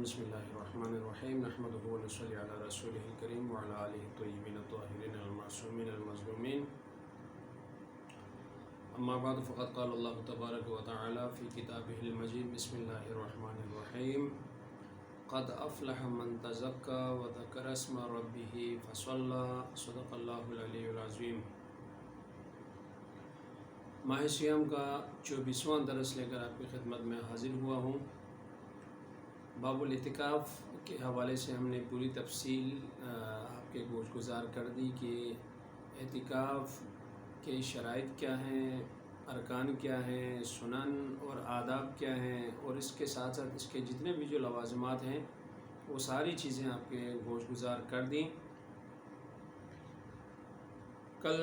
بسم اللہ الرحمن الرحیم نحمدہ و نصلی علی رسولہ الکریم وعلی آلہ الطیبین الطاہرین المعصومین المظلومین اما بعد فقد قال اللہ تبارک و تعالی فی کتابہ المجید بسم اللہ الرحمن الرحیم قد افلح من تزکا وذکر اسم ربہ فصلی صدق اللہ العلی العظیم۔ ماہ سیام کا 24واں درس لے کر آپ کی خدمت میں حاضر ہوا ہوں۔ باب الاعتکاف کے حوالے سے ہم نے پوری تفصیل آپ کے گوش گزار کر دی کہ اعتکاف کے شرائط کیا ہیں، ارکان کیا ہیں، سنن اور آداب کیا ہیں، اور اس کے ساتھ ساتھ اس کے جتنے بھی جو لوازمات ہیں وہ ساری چیزیں آپ کے گوش گزار کر دیں۔ کل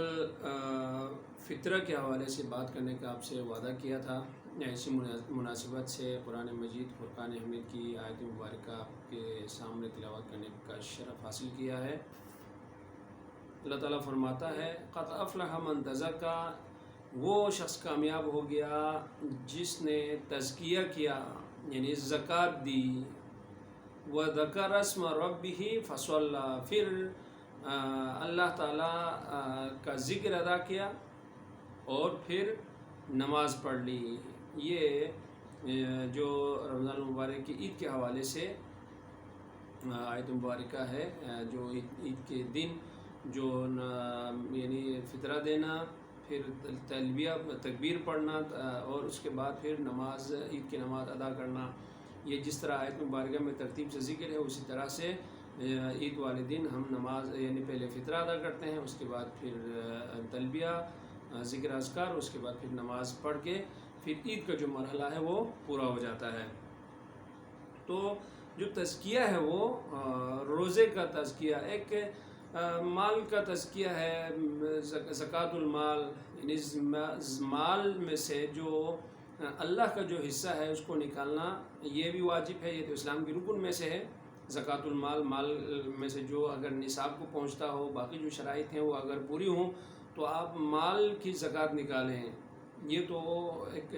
فطرہ کے حوالے سے بات کرنے کا آپ سے وعدہ کیا تھا۔ ایسی مناسبت سے قرآن مجید فرقان حمید کی آیت مبارکہ آپ کے سامنے تلاوت کرنے کا شرف حاصل کیا ہے۔ اللہ تعالیٰ فرماتا ہے قد افلح من تزکا، وہ شخص کامیاب ہو گیا جس نے تزکیہ کیا یعنی زکوٰۃ دی، وذکر اسم ربہ فصلی، پھر اللہ تعالیٰ کا ذکر ادا کیا اور پھر نماز پڑھ لی۔ یہ جو رمضان المبارک کی عید کے حوالے سے آیت مبارکہ ہے، جو عید کے دن جو یعنی فطرہ دینا، پھر تلبیہ تکبیر پڑھنا اور اس کے بعد پھر نماز عید کی نماز ادا کرنا، یہ جس طرح آیت مبارکہ میں ترتیب سے ذکر ہے اسی طرح سے عید والے دن ہم نماز یعنی پہلے فطرہ ادا کرتے ہیں، اس کے بعد پھر تلبیہ ذکر اذکار، اس کے بعد پھر نماز پڑھ کے پھر عید کا جو مرحلہ ہے وہ پورا ہو جاتا ہے۔ تو جو تزکیہ ہے وہ روزے کا تزکیہ، ایک مال کا تزکیہ ہے، زکوٰۃ المال، یعنی مال میں سے جو اللہ کا جو حصہ ہے اس کو نکالنا یہ بھی واجب ہے، یہ تو اسلام کی رکن میں سے ہے۔ زکوٰۃ المال، مال میں سے جو اگر نصاب کو پہنچتا ہو، باقی جو شرائط ہیں وہ اگر پوری ہوں تو آپ مال کی زکوٰۃ نکالیں، یہ تو ایک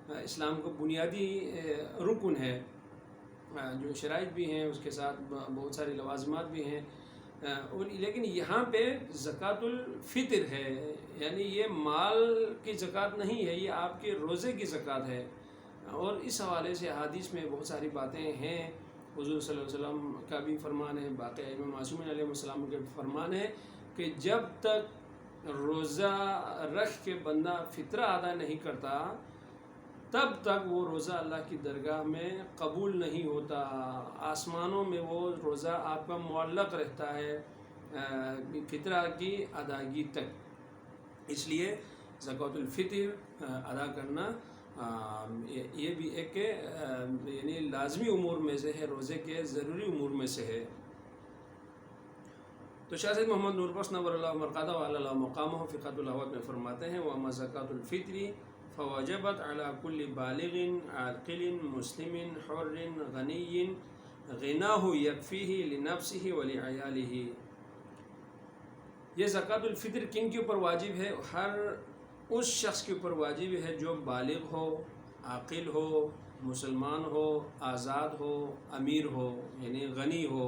اسلام کا بنیادی رکن ہے۔ جو شرائط بھی ہیں اس کے ساتھ بہت سارے لوازمات بھی ہیں، اور لیکن یہاں پہ زکوٰۃ الفطر ہے، یعنی یہ مال کی زکوٰۃ نہیں ہے، یہ آپ کے روزے کی زکوٰۃ ہے۔ اور اس حوالے سے احادیث میں بہت ساری باتیں ہیں، حضور صلی اللہ علیہ وسلم کا بھی فرمان ہے، باقی ائمہ معصومین علیہ السلام کا بھی فرمان ہے کہ جب تک روزہ رکھ کے بندہ فطرہ ادا نہیں کرتا تب تک وہ روزہ اللہ کی درگاہ میں قبول نہیں ہوتا، آسمانوں میں وہ روزہ آپ کا معلق رہتا ہے فطرہ کی ادائیگی تک۔ اس لیے زکوٰۃ الفطر ادا کرنا یہ بھی ایک یعنی لازمی امور میں سے ہے، روزے کے ضروری امور میں سے ہے۔ تو شاہ سید محمد نور بخش نور اللہ مرقدہ وعلی اللہ مقامہ فقہ الہوات میں فرماتے ہیں وَأَمَّا زَكَاةُ الْفِطْرِ فَوَجَبَتْ عَلَى كُلِّ بَالِغٍ عَاقِلٍ مُسْلِمٍ حُرٍّ غَنِيٍّ غِنَاهُ يَكْفِيهِ لِنَفْسِهِ وَلِعِيَالِهِ۔ یہ زکوٰۃ الفطر کن کے اوپر واجب ہے؟ ہر اس شخص کے اوپر واجب ہے جو بالغ ہو، عاقل ہو، مسلمان ہو، آزاد ہو، امیر ہو، یعنی غنی ہو۔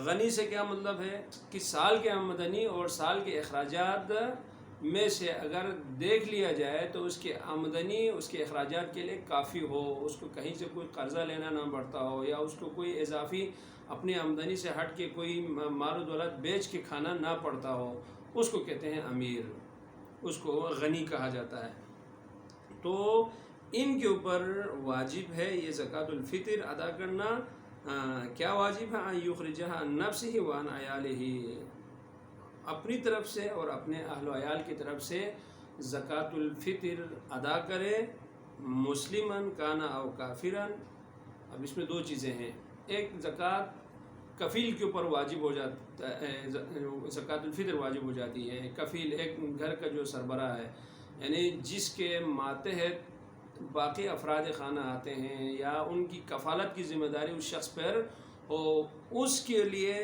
غنی سے کیا مطلب ہے کہ سال کے آمدنی اور سال کے اخراجات میں سے اگر دیکھ لیا جائے تو اس کی آمدنی اس کے اخراجات کے لیے کافی ہو، اس کو کہیں سے کوئی قرضہ لینا نہ پڑتا ہو، یا اس کو کوئی اضافی اپنی آمدنی سے ہٹ کے کوئی مال و دولت بیچ کے کھانا نہ پڑتا ہو، اس کو کہتے ہیں امیر، اس کو غنی کہا جاتا ہے۔ تو ان کے اوپر واجب ہے یہ زکوٰۃ الفطر ادا کرنا۔ کیا واجب ہے؟ ان یخرجھا عن نفسہ وعن عیالہ، اپنی طرف سے اور اپنے اہل و عیال کی طرف سے زکوٰۃ الفطر ادا کرے، مسلمن کانا او کافرن۔ اب اس میں دو چیزیں ہیں، ایک زکوٰۃ کفیل کے اوپر واجب ہو جاتا ہے، زکوٰۃ الفطر واجب ہو جاتی ہے۔ کفیل ایک گھر کا جو سربراہ ہے، یعنی جس کے ماتحت باقی افراد خانہ آتے ہیں یا ان کی کفالت کی ذمہ داری اس شخص پر ہو، اس کے لیے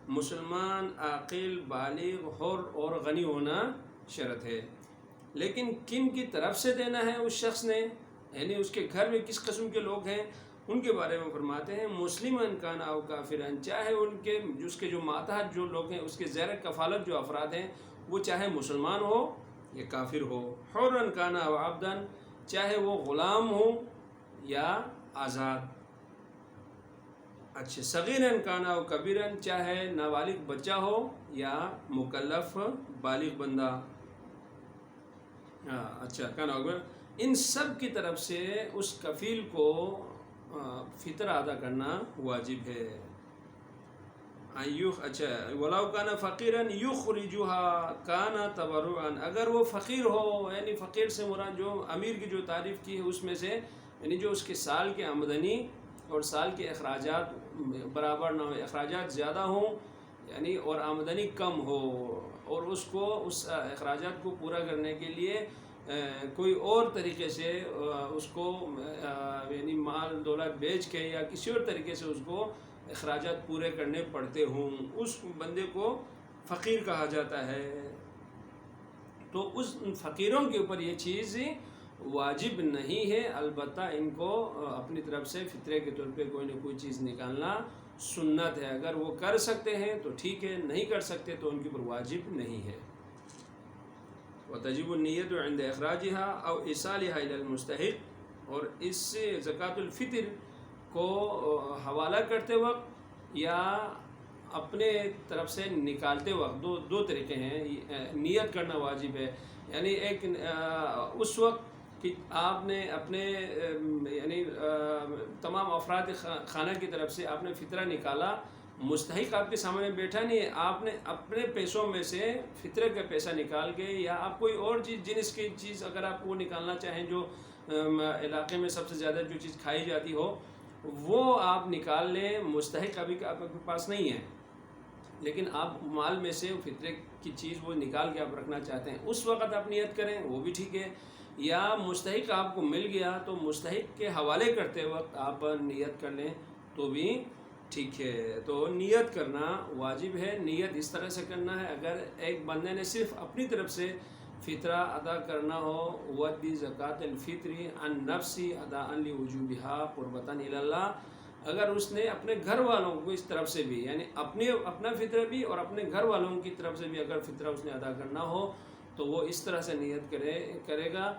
مسلمان، عاقل، بالغ، حر اور غنی ہونا شرط ہے۔ لیکن کن کی طرف سے دینا ہے اس شخص نے، یعنی اس کے گھر میں کس قسم کے لوگ ہیں، ان کے بارے میں فرماتے ہیں مسلمن کان او کافرن، چاہے ان کے اس کے جو ماتحت جو لوگ ہیں، اس کے زیر کفالت جو افراد ہیں، وہ چاہے مسلمان ہو یا کافر ہو، حرن کان او عبدن، چاہے وہ غلام ہو یا آزاد، اچھا صغیرن کان او کبیرن، چاہے نابالغ بچہ ہو یا مکلف بالغ بندہ، اچھا کان او کبیر، ان سب کی طرف سے اس کفیل کو فطرہ ادا کرنا واجب ہے۔ اچھا ولاؤ کانا فقیرن یخرجھا کانا تبرعا، اگر وہ فقیر ہو، یعنی فقیر سے مراد جو امیر کی جو تعریف کی ہے اس میں سے، یعنی جو اس کے سال کے آمدنی اور سال کے اخراجات برابر نہ ہو، اخراجات زیادہ ہوں یعنی اور آمدنی کم ہو، اور اس کو اس اخراجات کو پورا کرنے کے لیے کوئی اور طریقے سے اس کو یعنی مال دولت بیچ کے یا کسی اور طریقے سے اس کو اخراجات پورے کرنے پڑتے ہوں، اس بندے کو فقیر کہا جاتا ہے۔ تو اس فقیروں کے اوپر یہ چیز واجب نہیں ہے، البتہ ان کو اپنی طرف سے فطرے کے طور پہ کوئی نہ کوئی چیز نکالنا سنت ہے، اگر وہ کر سکتے ہیں تو ٹھیک ہے، نہیں کر سکتے تو ان کے اوپر واجب نہیں ہے۔ وتجب النیت عند اخراجها او ایصالها الى المستحق، اور اس سے زکوٰۃ الفطر کو حوالہ کرتے وقت یا اپنے طرف سے نکالتے وقت دو طریقے ہیں، نیت کرنا واجب ہے، یعنی ایک اس وقت کہ آپ نے اپنے یعنی تمام افراد خانہ کی طرف سے آپ نے فطرہ نکالا، مستحق آپ کے سامنے بیٹھا نہیں ہے، آپ نے اپنے پیسوں میں سے فطرے کا پیسہ نکال کے یا آپ کوئی اور چیز جنس کی چیز اگر آپ وہ نکالنا چاہیں جو علاقے میں سب سے زیادہ جو چیز کھائی جاتی ہو وہ آپ نکال لیں، مستحق ابھی آپ کے پاس نہیں ہے، لیکن آپ مال میں سے فطرے کی چیز وہ نکال کے آپ رکھنا چاہتے ہیں، اس وقت آپ نیت کریں وہ بھی ٹھیک ہے، یا مستحق آپ کو مل گیا تو مستحق کے حوالے کرتے وقت آپ نیت کر لیں تو بھی ٹھیک ہے۔ تو نیت کرنا واجب ہے، نیت اس طرح سے کرنا ہے، اگر ایک بندے نے صرف اپنی طرف سے فطرہ ادا کرنا ہو، وَدِّ زکوٰۃ الفطر عن نفسی اداء لوجوبها قربۃ الی اللہ، اگر اس نے اپنے گھر والوں کو اس طرف سے بھی یعنی اپنا فطرہ بھی اور اپنے گھر والوں کی طرف سے بھی اگر فطرہ اس نے ادا کرنا ہو تو وہ اس طرح سے نیت کرے گا،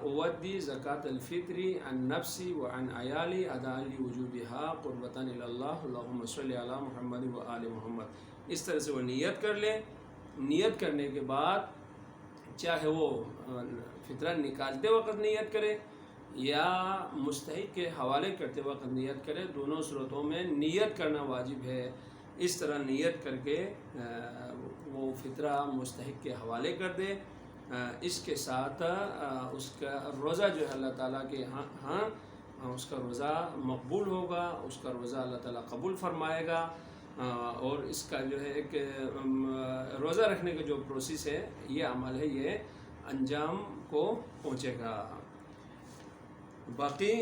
اودی زکوٰۃ الفطر عن نفسی وعن عیالی اداء لوجوبها قربۃ الی اللہ اللہم صلی علی محمد وآل محمد، اس طرح سے وہ نیت کر لے۔ نیت کرنے کے بعد چاہے وہ فطرہ نکالتے وقت نیت کرے یا مستحق کے حوالے کرتے وقت نیت کرے، دونوں صورتوں میں نیت کرنا واجب ہے۔ اس طرح نیت کر کے وہ فطرہ مستحق کے حوالے کر دے، اس کے ساتھ اس کا روزہ جو ہے اللہ تعالیٰ کے ہاں اس کا روزہ مقبول ہوگا، اس کا روزہ اللہ تعالیٰ قبول فرمائے گا، اور اس کا جو ہے ایک روزہ رکھنے کا جو پروسیس ہے، یہ عمل ہے، یہ انجام کو پہنچے گا۔ باقی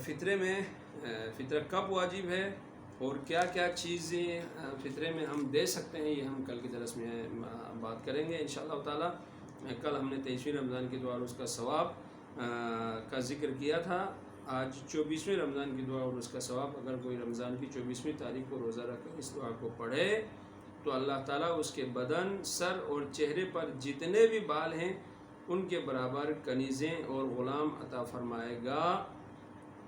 فطرے میں فطرہ کب واجب ہے اور کیا کیا چیزیں فطرے میں ہم دے سکتے ہیں، یہ ہم کل کی درس میں بات کریں گے انشاءاللہ تعالیٰ۔ کل ہم نے 23ویں رمضان کی دعا اور اس کا ثواب کا ذکر کیا تھا، آج 24ویں رمضان کی دعا اور اس کا ثواب، اگر کوئی رمضان کی 24ویں تاریخ کو روزہ رکھ کر اس دعا کو پڑھے تو اللہ تعالیٰ اس کے بدن، سر اور چہرے پر جتنے بھی بال ہیں ان کے برابر کنیزیں اور غلام عطا فرمائے گا،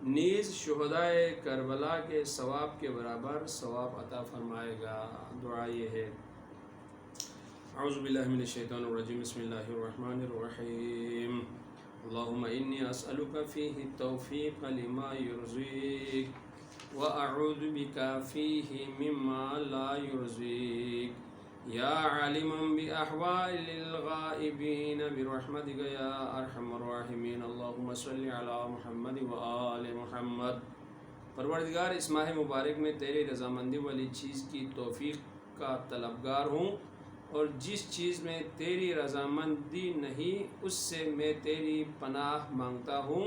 نیز شہدائے کربلا کے ثواب کے برابر ثواب عطا فرمائے گا۔ دعا یہ ہے، اعوذ باللہ من الشیطان الرجیم، بسم اللہ الرحمن الرحیم، اللہم انی اسألک فیہ التوفیق لما یرضیک واعوذ بک فیہ مما لا یرضیک، یا عالما باحوال الغائبین برحمتک یا ارحم الراحمین، اللہم صلی علی محمد وآل محمد۔ پروردگار اس ماہ مبارک میں تیری رضامندی والی چیز کی توفیق کا طلبگار ہوں، اور جس چیز میں تیری رضامندی نہیں اس سے میں تیری پناہ مانگتا ہوں،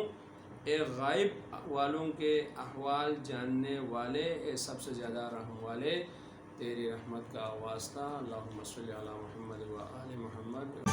اے غائب والوں کے احوال جاننے والے، اے سب سے زیادہ رحم والے، تیری رحمت کا واسطہ، اللہم صلی علی محمد وآل محمد۔